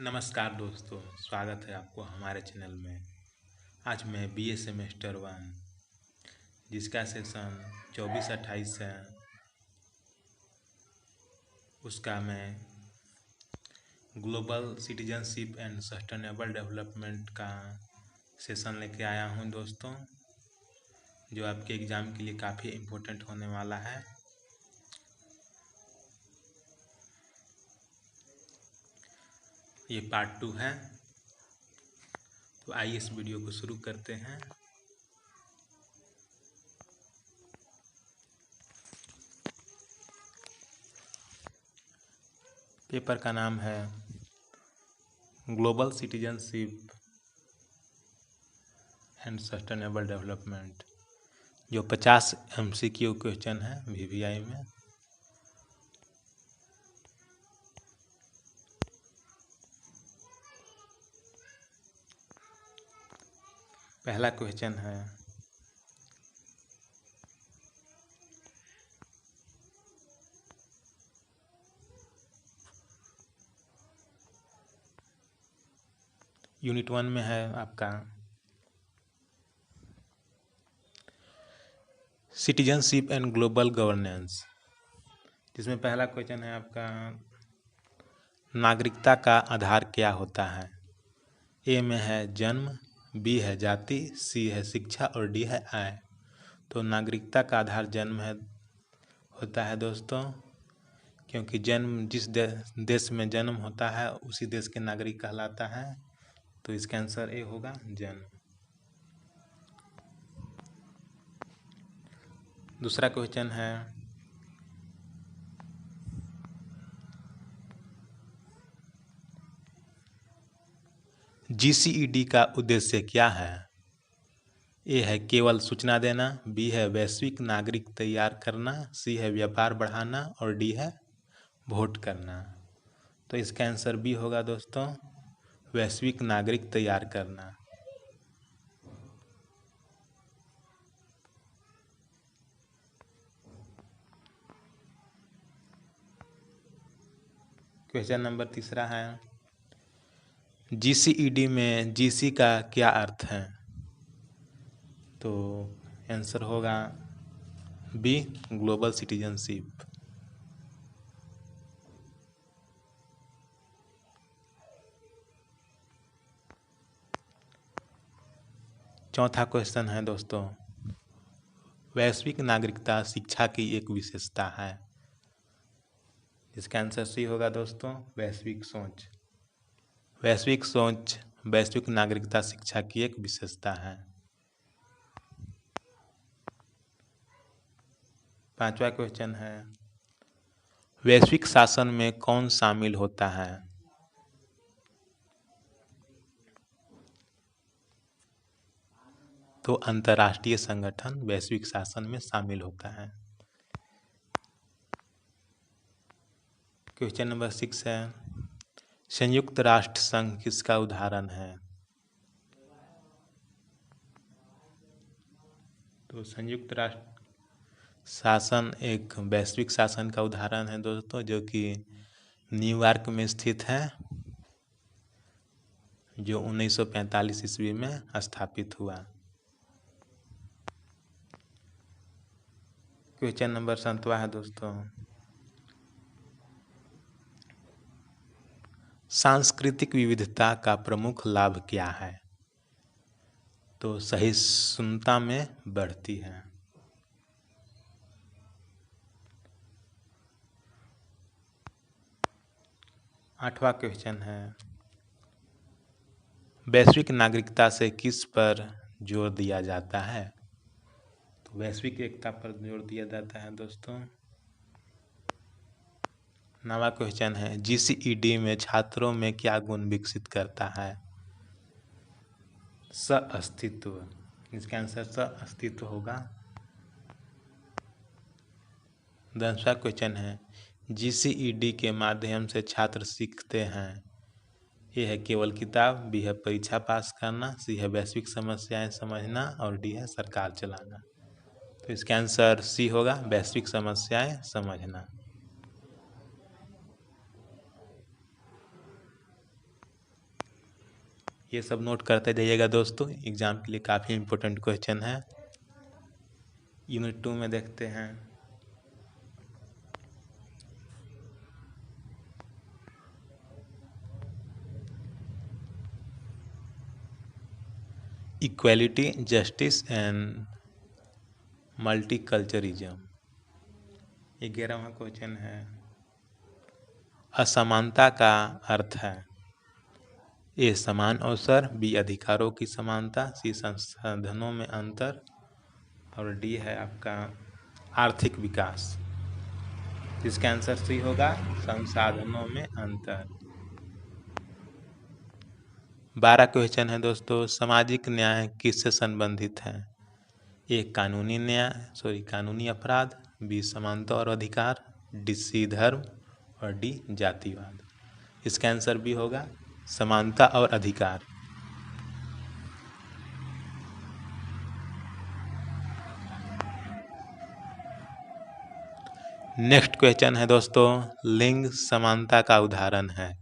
नमस्कार दोस्तों, स्वागत है आपको हमारे चैनल में। आज मैं बीए सेमेस्टर 1 जिसका सेशन 24-28 है, उसका मैं global citizenship and sustainable development का सेशन लेके आया हूं दोस्तों, जो आपके एग्ज़ाम के लिए काफ़ी इम्पोर्टेंट होने वाला है। ये पार्ट 2 है, तो आइए इस वीडियो को शुरू करते हैं। पेपर का नाम है global citizenship and sustainable development, जो 50 MCQ क्वेश्चन है VVI में। पहला क्वेश्चन है, यूनिट 1 में है आपका सिटीजनशिप एंड ग्लोबल गवर्नेंस, जिसमें पहला क्वेश्चन है आपका नागरिकता का आधार क्या होता है। ए में है जन्म, बी है जाति, सी है शिक्षा और डी है आय। तो नागरिकता का आधार जन्म होता है दोस्तों, क्योंकि जन्म जिस देश में जन्म होता है उसी देश के नागरिक कहलाता है। तो इसका आंसर ए होगा जन्म। दूसरा क्वेश्चन है, GCED का उद्देश्य क्या है। ए है केवल सूचना देना, बी है वैश्विक नागरिक तैयार करना, सी है व्यापार बढ़ाना और डी है वोट करना। तो इसका आंसर बी होगा दोस्तों, वैश्विक नागरिक तैयार करना। क्वेश्चन नंबर तीसरा है, GCED में GC का क्या अर्थ है। तो आंसर होगा बी, ग्लोबल सिटीजनशिप। चौथा क्वेश्चन है दोस्तों, वैश्विक नागरिकता शिक्षा की एक विशेषता है। इसका आंसर सी होगा दोस्तों, वैश्विक सोच। वैश्विक सोच वैश्विक नागरिकता शिक्षा की एक विशेषता है। पांचवा क्वेश्चन है, वैश्विक शासन में कौन शामिल होता है। तो अंतर्राष्ट्रीय संगठन वैश्विक शासन में शामिल होता है। क्वेश्चन नंबर 6 है, संयुक्त राष्ट्र संघ किसका उदाहरण है। तो संयुक्त राष्ट्र शासन एक वैश्विक शासन का उदाहरण है दोस्तों, जो कि न्यूयॉर्क में स्थित है, जो 1945 ईस्वी में स्थापित हुआ। क्वेश्चन नंबर 7 है दोस्तों, सांस्कृतिक विविधता का प्रमुख लाभ क्या है। तो सहिष्णुता में बढ़ती है। आठवां क्वेश्चन है, वैश्विक नागरिकता से किस पर जोर दिया जाता है। तो वैश्विक एकता पर जोर दिया जाता है दोस्तों। 9वां क्वेश्चन है, GCED में छात्रों में क्या गुण विकसित करता है। सह-अस्तित्व। इसका आंसर सह-अस्तित्व होगा। 10वां क्वेश्चन है, GCED के माध्यम से छात्र सीखते हैं। ए है केवल किताब, बी है परीक्षा पास करना, सी है वैश्विक समस्याएं समझना और डी है सरकार चलाना। तो इसका आंसर सी होगा, वैश्विक समस्याएं समझना। ये सब नोट करते जाइएगा दोस्तों, एग्जाम के लिए काफ़ी इम्पोर्टेंट क्वेश्चन है। यूनिट 2 में देखते हैं। Equality, justice and multiculturalism. 11वां क्वेश्चन है। असमानता का अर्थ है ए समान अवसर, बी अधिकारों की समानता, सी संसाधनों में अंतर और डी है आपका आर्थिक विकास। इसका आंसर सी होगा संसाधनों में अंतर। 12 क्वेश्चन है दोस्तों। सामाजिक न्याय किससे संबंधित है? ए कानूनी अपराध, बी समानता और अधिकार, डी सी धर्म और डी जातिवाद। इसका आंसर भी होगा समानता और अधिकार। नेक्स्ट क्वेश्चन है दोस्तों, लिंग समानता का उदाहरण है।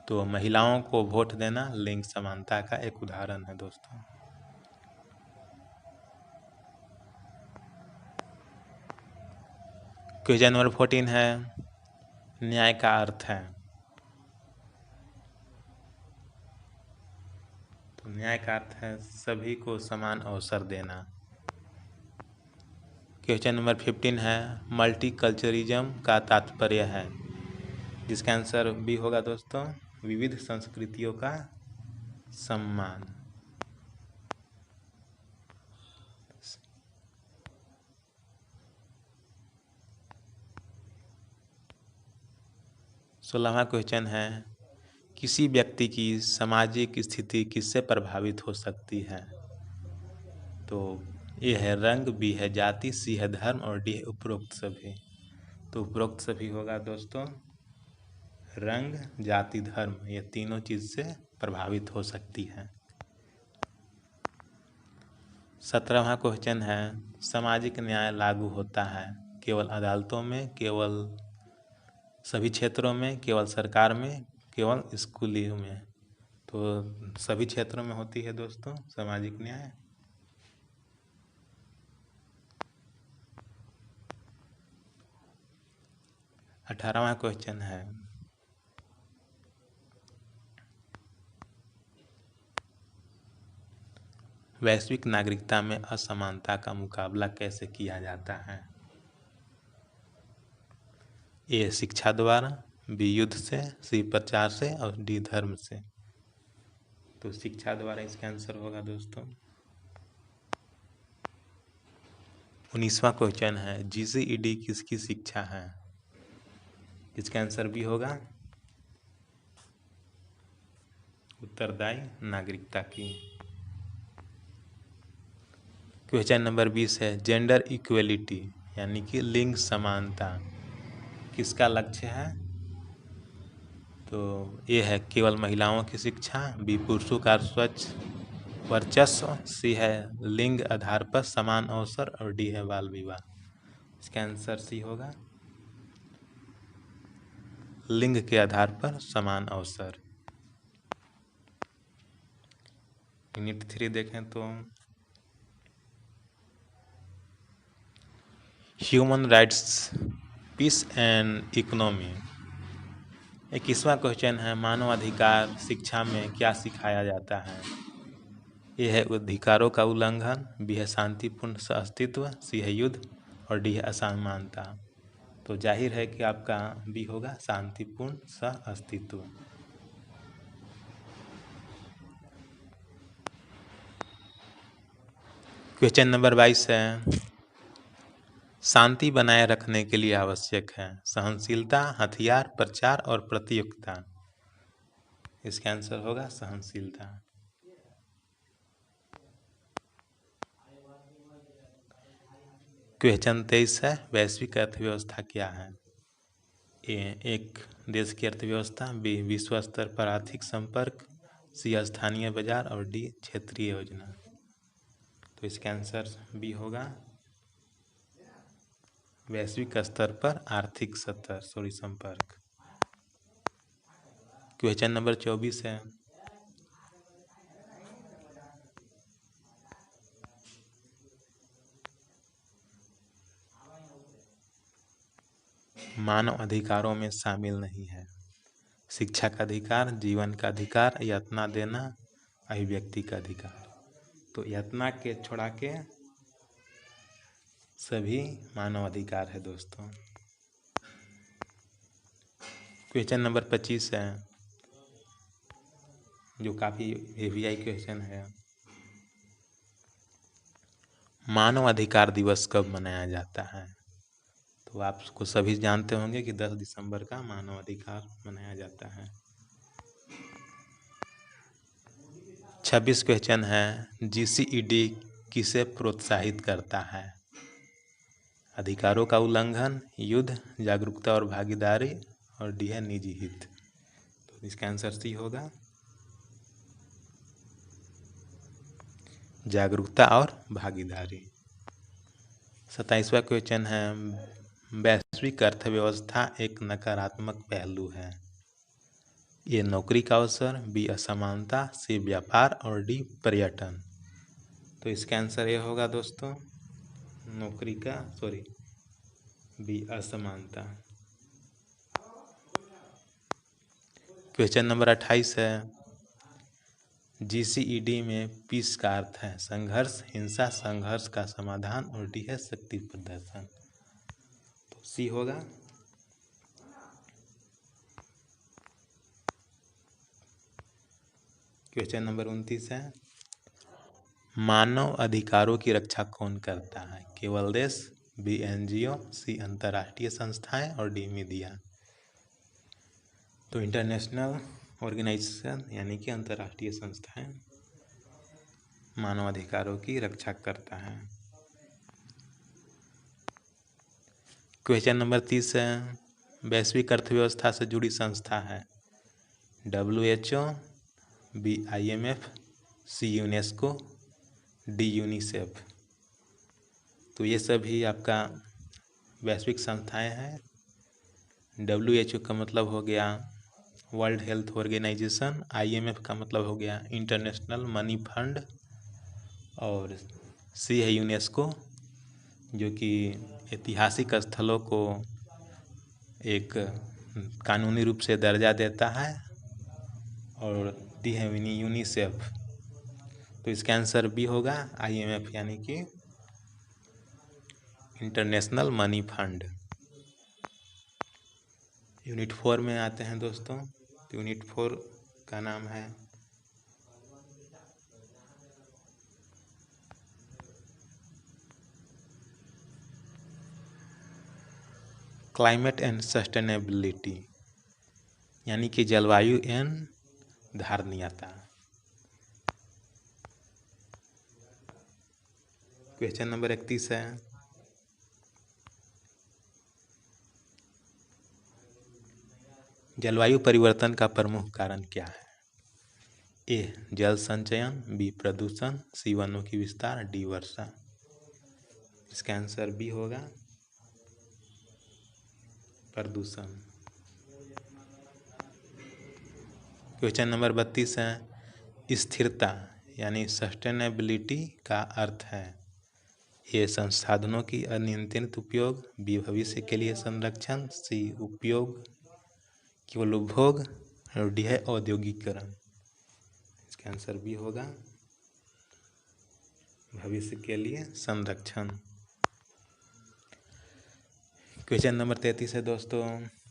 तो महिलाओं को वोट देना लिंग समानता का एक उदाहरण है दोस्तों। क्वेश्चन नंबर 14 है। न्याय का अर्थ है। तो न्याय का अर्थ है सभी को समान अवसर देना। क्वेश्चन नंबर 15 है। मल्टीकल्चरिज्म का तात्पर्य है, जिसका आंसर भी होगा दोस्तों विविध संस्कृतियों का सम्मान। सोलहवां क्वेश्चन है। किसी व्यक्ति की सामाजिक स्थिति किससे प्रभावित हो सकती है? तो ए है रंग, बी है जाति, सी है धर्म और डी है उपरोक्त सभी। तो उपरोक्त सभी होगा दोस्तों रंग, जाति, धर्म, ये तीनों चीज से प्रभावित हो सकती है। 17वां क्वेश्चन है। सामाजिक न्याय लागू होता है केवल अदालतों में, केवल सभी क्षेत्रों में, केवल सरकार में, केवल स्कूलों में? तो सभी क्षेत्रों में होती है दोस्तों सामाजिक न्याय। 18वां क्वेश्चन है। वैश्विक नागरिकता में असमानता का मुकाबला कैसे किया जाता है? ए शिक्षा द्वारा, बी युद्ध से, सी प्रचार से और डी धर्म से। तो शिक्षा द्वारा इसका आंसर होगा दोस्तों। 19वां क्वेश्चन है। GCED किसकी शिक्षा है? इसका आंसर भी होगा उत्तरदायी नागरिकता की। क्वेश्चन नंबर 20 है। जेंडर इक्वलिटी यानी कि लिंग समानता किसका लक्ष्य है? तो ये है केवल महिलाओं की शिक्षा, बी पुरुषों का स्वच्छ वर्चस्व, सी है लिंग आधार पर समान अवसर और डी है बाल विवाह। इसका आंसर सी होगा लिंग के आधार पर समान अवसर। यूनिट 3 देखें तो human rights, peace and economy. 21वां क्वेश्चन है। मानवाधिकार शिक्षा में क्या सिखाया जाता है? ये है अधिकारों का उल्लंघन, बी है शांतिपूर्ण सहअस्तित्व, सी है युद्ध और डी है असमानता। तो जाहिर है कि आपका बी होगा शांतिपूर्ण सहअस्तित्व। क्वेश्चन नंबर 22 है। शांति बनाए रखने के लिए आवश्यक है सहनशीलता, हथियार, प्रचार और प्रतियोगिता। इसका आंसर होगा सहनशीलता। क्वेश्चन 23 है। वैश्विक अर्थव्यवस्था क्या है? ए एक देश की अर्थव्यवस्था, बी विश्व स्तर पर आर्थिक संपर्क, सी स्थानीय बाजार और डी क्षेत्रीय योजना। तो इसका आंसर बी होगा वैश्विक स्तर पर आर्थिक संपर्क। क्वेश्चन नंबर 24 है। मानव अधिकारों में शामिल नहीं है। शिक्षा का अधिकार, जीवन का अधिकार, यातना देना, अभिव्यक्ति का अधिकार। तो यातना के छोड़ा के सभी मानव अधिकार है दोस्तों। क्वेश्चन नंबर 25 है, जो काफी हेवी क्वेश्चन है। मानव अधिकार दिवस कब मनाया जाता है? तो आपको सभी जानते होंगे कि 10 दिसंबर का मानव अधिकार मनाया जाता है। 26 क्वेश्चन है, GCED किसे प्रोत्साहित करता है? अधिकारों का उल्लंघन, युद्ध, जागरूकता और भागीदारी, और डी है निजी हित। तो इसका आंसर सी होगा, जागरूकता और भागीदारी। 27वां क्वेश्चन है, वैश्विक अर्थव्यवस्था एक नकारात्मक पहलू है। ए नौकरी का अवसर, बी असमानता, सी व्यापार और डी पर्यटन। तो इसका आंसर ये होगा दोस्तों, बी असमानता। क्वेश्चन नंबर 28 है, GCED में पीस का अर्थ है संघर्ष, हिंसा, संघर्ष का समाधान, और डी है शक्ति प्रदर्शन। तो सी होगा। क्वेश्चन नंबर 29 है, मानव अधिकारों की रक्षा कौन करता है? केवल देश, बी NGO, सी अंतर्राष्ट्रीय संस्थाएं, और डी मीडिया। तो इंटरनेशनल ऑर्गेनाइजेशन यानी कि अंतर्राष्ट्रीय संस्थाएं मानव अधिकारों की रक्षा करता है। क्वेश्चन नंबर 30 है, वैश्विक अर्थव्यवस्था से जुड़ी संस्था है WHO, B IMF, C UNESCO, D UNICEF. तो ये सभी आपका वैश्विक संस्थाएं हैं। WHO का मतलब हो गया वर्ल्ड हेल्थ ऑर्गेनाइजेशन, IMF का मतलब हो गया इंटरनेशनल मनी फंड, और सी है यूनेस्को, जो कि ऐतिहासिक स्थलों को एक कानूनी रूप से दर्जा देता है, और डी है यूनिसेफ। तो इसका आंसर बी होगा IMF यानी कि इंटरनेशनल मनी फंड। यूनिट 4 में आते हैं दोस्तों। यूनिट 4 का नाम है क्लाइमेट एंड सस्टेनेबिलिटी, यानी कि जलवायु एवं धारणीयता। क्वेश्चन नंबर 31 है, जलवायु परिवर्तन का प्रमुख कारण क्या है? ए जल संचयन, बी प्रदूषण, सी वनों की विस्तार, डी वर्षा। इसका आंसर बी होगा प्रदूषण। क्वेश्चन नंबर 32 है, स्थिरता यानी सस्टेनेबिलिटी का अर्थ है ए संसाधनों की अनियंत्रित उपयोग, बी भविष्य के लिए संरक्षण, सी उपयोग केवल उपभोग, और डी है औद्योगिकरण। इसका आंसर बी होगा भविष्य के लिए संरक्षण। क्वेश्चन नंबर 33 है दोस्तों,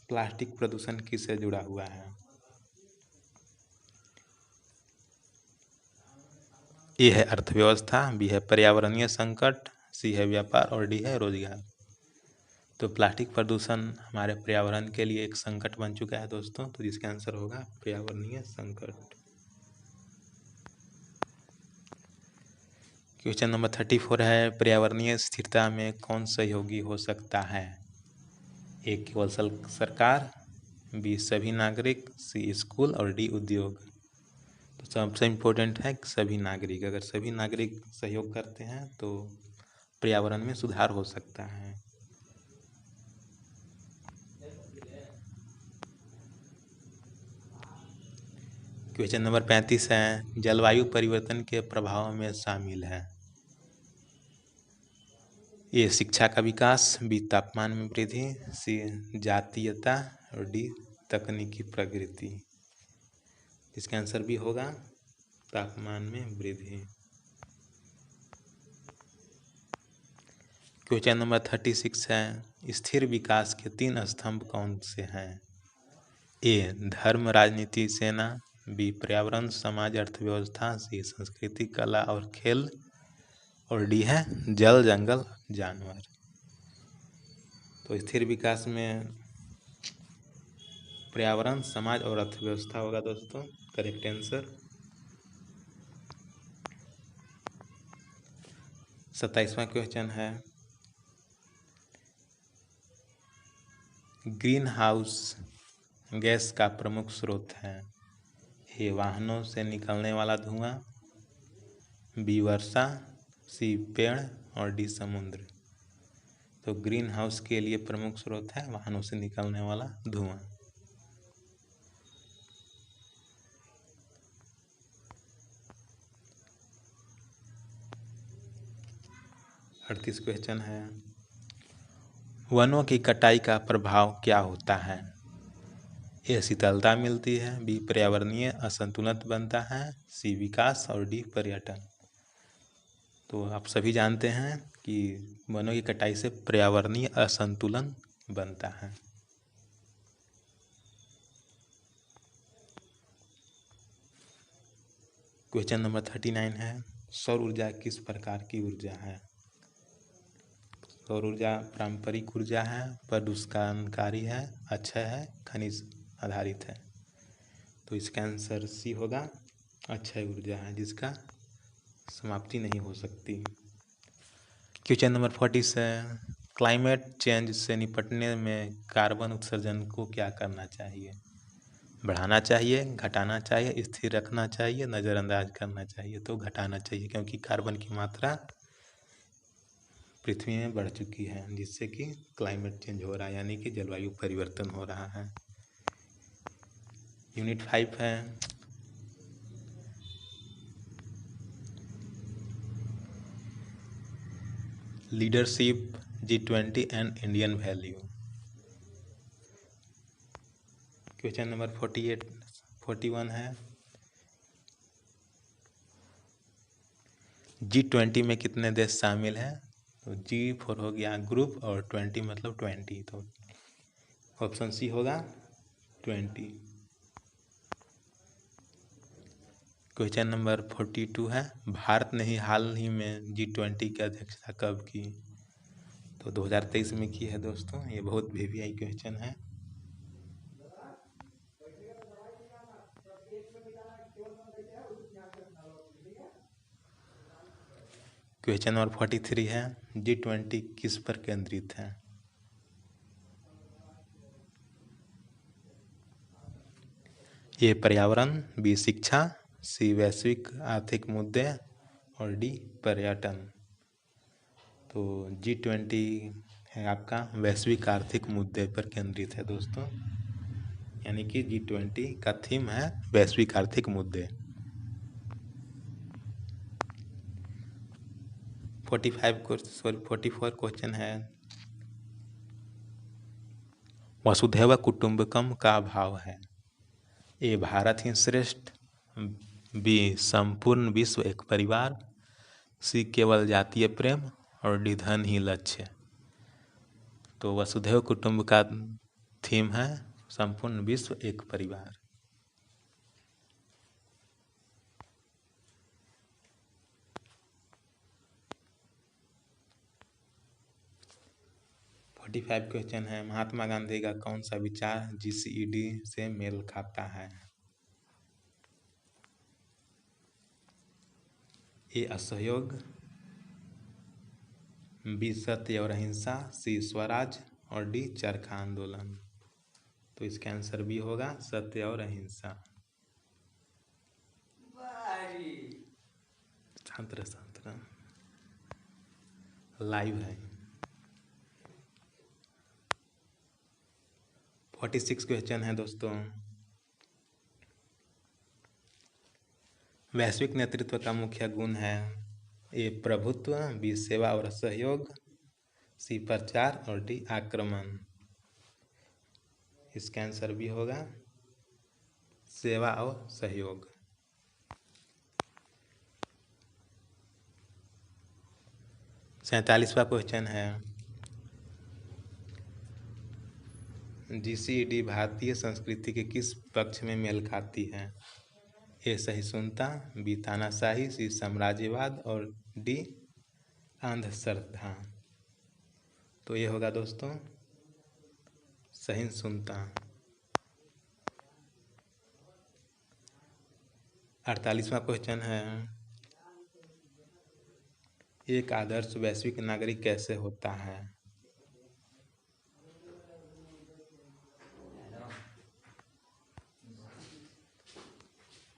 प्लास्टिक प्रदूषण किससे जुड़ा हुआ है? ए है अर्थव्यवस्था, बी है पर्यावरणीय संकट, सी है व्यापार, और डी है रोजगार। तो प्लास्टिक प्रदूषण हमारे पर्यावरण के लिए एक संकट बन चुका है दोस्तों, तो जिसका आंसर होगा पर्यावरणीय संकट। क्वेश्चन नंबर 34 है, पर्यावरणीय स्थिरता में कौन सहयोगी हो सकता है? ए केवल सरकार, बी सभी नागरिक, सी स्कूल, और डी उद्योग। तो सबसे इम्पोर्टेंट है सभी नागरिक। अगर सभी नागरिक सहयोग करते हैं तो पर्यावरण में सुधार हो सकता है। क्वेश्चन नंबर 35 है, जलवायु परिवर्तन के प्रभाव में शामिल है ए शिक्षा का विकास, बी तापमान में वृद्धि, सी जातीयता और डी तकनीकी प्रगति। इसका आंसर भी होगा तापमान में वृद्धि। क्वेश्चन नंबर 36 है, स्थिर विकास के 3 स्तंभ कौन से हैं? ए धर्म राजनीति सेना, बी पर्यावरण समाज अर्थव्यवस्था, सी संस्कृति कला और खेल और डी है जल जंगल जानवर। तो स्थिर विकास में पर्यावरण समाज और अर्थव्यवस्था होगा दोस्तों करेक्ट आंसर। 27वां क्वेश्चन है, ग्रीन हाउस गैस का प्रमुख स्रोत है? ए वाहनों से निकलने वाला धुआं, बी वर्षा, सी पेड़ और डी समुद्र। तो ग्रीन हाउस के लिए प्रमुख स्रोत है वाहनों से निकलने वाला धुआं। अड़तीस क्वेश्चन है, वनों की कटाई का प्रभाव क्या होता है? ए शीतलता मिलती है, बी पर्यावरणीय असंतुलन बनता है, सी विकास और डी पर्यटन। तो आप सभी जानते हैं कि वनों की कटाई से पर्यावरणीय असंतुलन बनता है। क्वेश्चन नंबर 39 है, सौर ऊर्जा किस प्रकार की ऊर्जा है? सौर ऊर्जा पारंपरिक ऊर्जा है, प्रदूषणकारी है, अक्षय है, खनिज आधारित है। तो इसका आंसर सी होगा, अक्षय ऊर्जा है जिसका समाप्ति नहीं हो सकती। क्वेश्चन नंबर 40 है, क्लाइमेट चेंज से निपटने में कार्बन उत्सर्जन को क्या करना चाहिए? बढ़ाना चाहिए, घटाना चाहिए, स्थिर रखना चाहिए, नज़रअंदाज करना चाहिए। तो घटाना चाहिए क्योंकि कार्बन की मात्रा पृथ्वी में बढ़ चुकी है जिससे कि क्लाइमेट चेंज हो रहा है यानी कि जलवायु परिवर्तन हो रहा है। यूनिट 5 है, leadership G20 and Indian value. Question number 41 है, G20 में कितने देश शामिल हैं? तो G4 हो गया ग्रुप और 20 मतलब 20, तो ऑप्शन सी होगा 20। क्वेश्चन नंबर 42 है, भारत ने ही हाल ही में G20 की अध्यक्षता कब की? तो 2023 में की है दोस्तों। ये बहुत VVI क्वेश्चन है। क्वेश्चन नंबर 43 है, G20 किस पर केंद्रित है? ए पर्यावरण, बी शिक्षा, सी वैश्विक आर्थिक मुद्दे और डी पर्यटन। तो G20 है आपका वैश्विक आर्थिक मुद्दे पर केंद्रित है दोस्तों, यानी कि G20 का थीम है वैश्विक आर्थिक मुद्दे। 44 क्वेश्चन है, वसुधैव कुटुंबकम का भाव है? ए भारत ही श्रेष्ठ, बी संपूर्ण विश्व एक परिवार, सी केवल जातीय प्रेम और डी धन ही लक्ष्य। तो वसुधैव कुटुंब का थीम है संपूर्ण विश्व एक परिवार। क्वेश्चन है, महात्मा गांधी का कौन सा विचार GCED से मेल खाता है? ए असहयोग, बी सत्य और अहिंसा, सी स्वराज और डी चरखा आंदोलन। तो इसका आंसर भी होगा सत्य और अहिंसा। शांत लाइव है। 46 क्वेश्चन है दोस्तों, वैश्विक नेतृत्व का मुख्य गुण है? ए प्रभुत्व, बी सेवा और सहयोग, सी प्रचार और डी आक्रमण। इसका आंसर भी होगा सेवा और सहयोग। 47वां क्वेश्चन है, जीसीडी भारतीय संस्कृति के किस पक्ष में मेल खाती है? ए सहिष्णुता, बी तानाशाही, सी साम्राज्यवाद और डी अंधश्रद्धा। तो ये होगा दोस्तों सहिष्णुता। 48वां क्वेश्चन है, एक आदर्श वैश्विक नागरिक कैसे होता है?